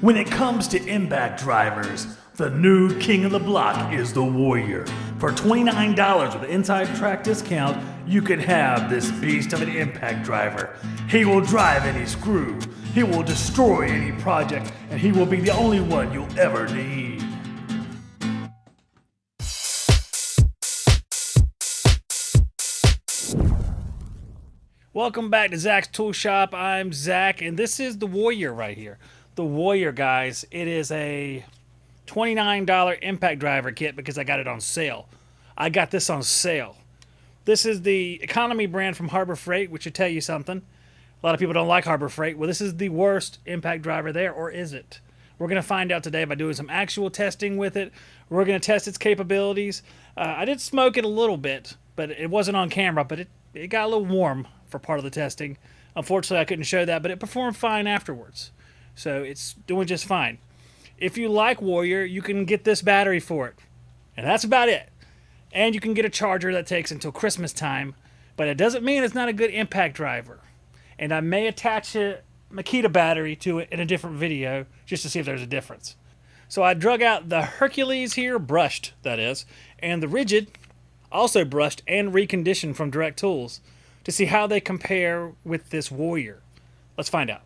When it comes to impact drivers, the new king of the block is the Warrior. For $29 with an inside track discount, you can have this beast of an impact driver. He will drive any screw, he will destroy any project, and he will be the only one you'll ever need. Welcome back to Zach's Tool Shop. I'm Zach, and this is the Warrior right here. The Warrior, guys, it is a $29 impact driver kit because I got it on sale. I got this on sale. This is the economy brand from Harbor Freight, which should tell you something. A lot of people don't like Harbor Freight. Well, this is the worst impact driver there, or is it? We're going to find out today by doing some actual testing with it. We're going to test its capabilities. I did smoke it a little bit, but it wasn't on camera, but it got a little warm for part of the testing. Unfortunately, I couldn't show that, but it performed fine afterwards. So it's doing just fine. If you like Warrior, you can get this battery for it. And that's about it. And you can get a charger that takes until Christmas time, but it doesn't mean it's not a good impact driver. And I may attach a Makita battery to it in a different video just to see if there's a difference. So I drug out the Hercules here, brushed that is, and the Rigid, also brushed and reconditioned from Direct Tools, to see how they compare with this Warrior. Let's find out.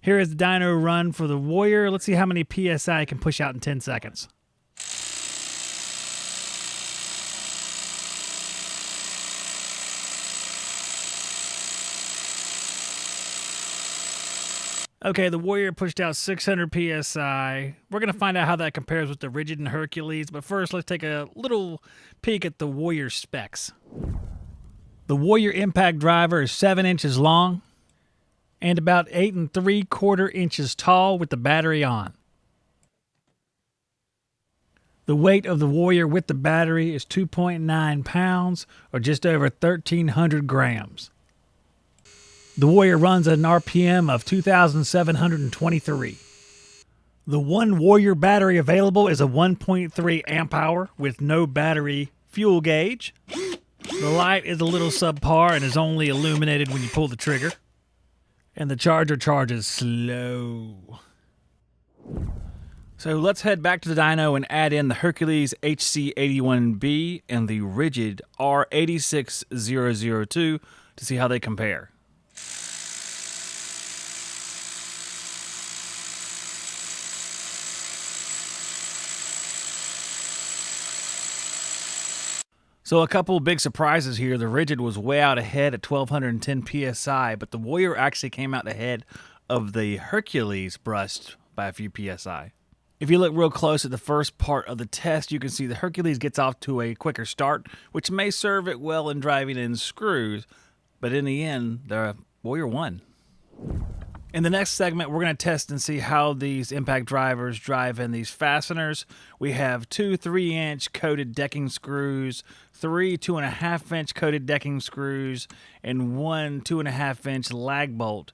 Here is the Dyno Run for the Warrior. Let's see how many PSI I can push out in 10 seconds. Okay, the Warrior pushed out 600 PSI. We're going to find out how that compares with the Rigid and Hercules, but first let's take a little peek at the Warrior specs. The Warrior impact driver is 7 inches long and about 8 3/4 inches tall with the battery on. The weight of the Warrior with the battery is 2.9 pounds or just over 1,300 grams. The Warrior runs at an RPM of 2,723. The one Warrior battery available is a 1.3 amp hour with no battery fuel gauge. The light is a little subpar and is only illuminated when you pull the trigger. And the charger charges slow. So let's head back to the dyno and add in the Hercules HC81B and the Rigid R86002 to see how they compare. So a couple big surprises here. The Rigid was way out ahead at 1,210 PSI, but the Warrior actually came out ahead of the Hercules brushed by a few PSI. If you look real close at the first part of the test, you can see the Hercules gets off to a quicker start, which may serve it well in driving in screws, but in the end, the Warrior won. In the next segment, we're going to test and see how these impact drivers drive in these fasteners. We have 2 3-inch coated decking screws, 3 2.5-inch coated decking screws, and 1 2.5-inch lag bolt.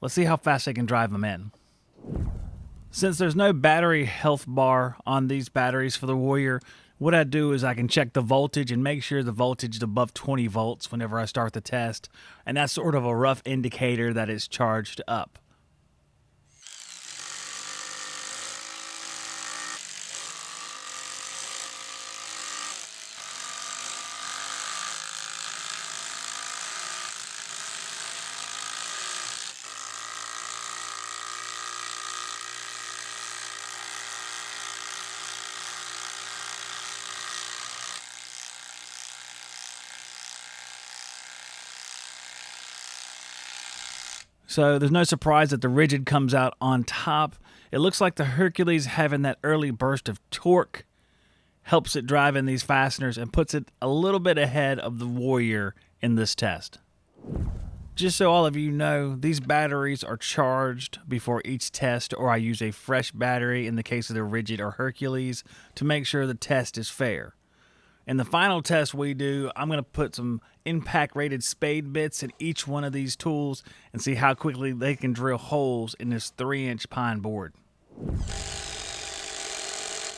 Let's see how fast they can drive them in. Since there's no battery health bar on these batteries for the Warrior, what I do is I can check the voltage and make sure the voltage is above 20 volts whenever I start the test, and that's sort of a rough indicator that it's charged up. So there's no surprise that the Rigid comes out on top. It looks like the Hercules having that early burst of torque helps it drive in these fasteners and puts it a little bit ahead of the Warrior in this test. Just so all of you know, these batteries are charged before each test, or I use a fresh battery in the case of the Rigid or Hercules to make sure the test is fair. In the final test we do, I'm going to put some impact-rated spade bits in each one of these tools and see how quickly they can drill holes in this 3-inch pine board.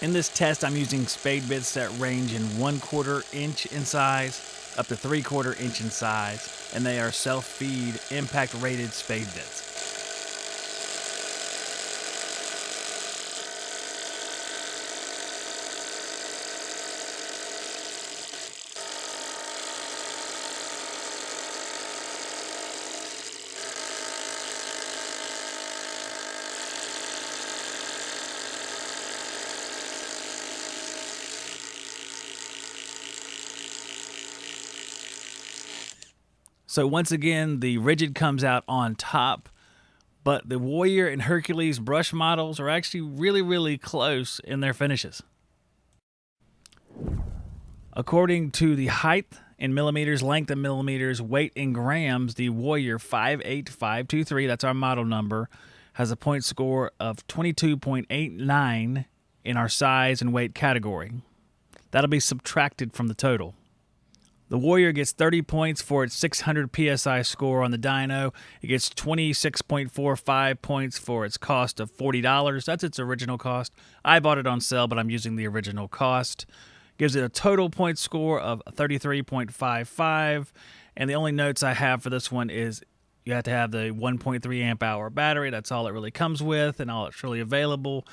In this test, I'm using spade bits that range in 1/4 inch in size up to 3/4 inch in size, and they are self-feed impact-rated spade bits. So once again, the Rigid comes out on top, but the Warrior and Hercules brush models are actually really, really close in their finishes. According to the height in millimeters, length in millimeters, weight in grams, the Warrior 58523, that's our model number, has a point score of 22.89 in our size and weight category. That'll be subtracted from the total. The Warrior gets 30 points for its 600 PSI score on the dyno. It gets 26.45 points for its cost of $40. That's its original cost. I bought it on sale, but I'm using the original cost. Gives it a total point score of 33.55. And the only notes I have for this one is you have to have the 1.3 amp hour battery. That's all it really comes with and all that's really available.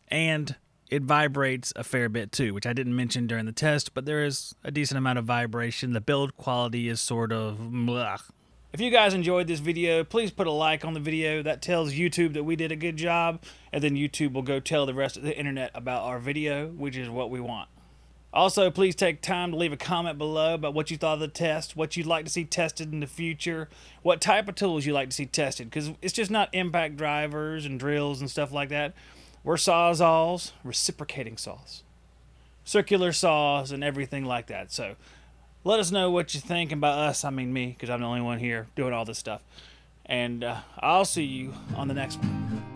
And it vibrates a fair bit too, which I didn't mention during the test, but there is a decent amount of vibration. The build quality is sort of blah. If you guys enjoyed this video, please put a like on the video. That tells YouTube that we did a good job, and then YouTube will go tell the rest of the internet about our video, which is what we want. Also, please take time to leave a comment below about what you thought of the test, what you'd like to see tested in the future, what type of tools you'd like to see tested, because it's just not impact drivers and drills and stuff like that. We're sawzalls, reciprocating saws, circular saws, and everything like that. So let us know what you think about us. I mean me, because I'm the only one here doing all this stuff. And I'll see you on the next one.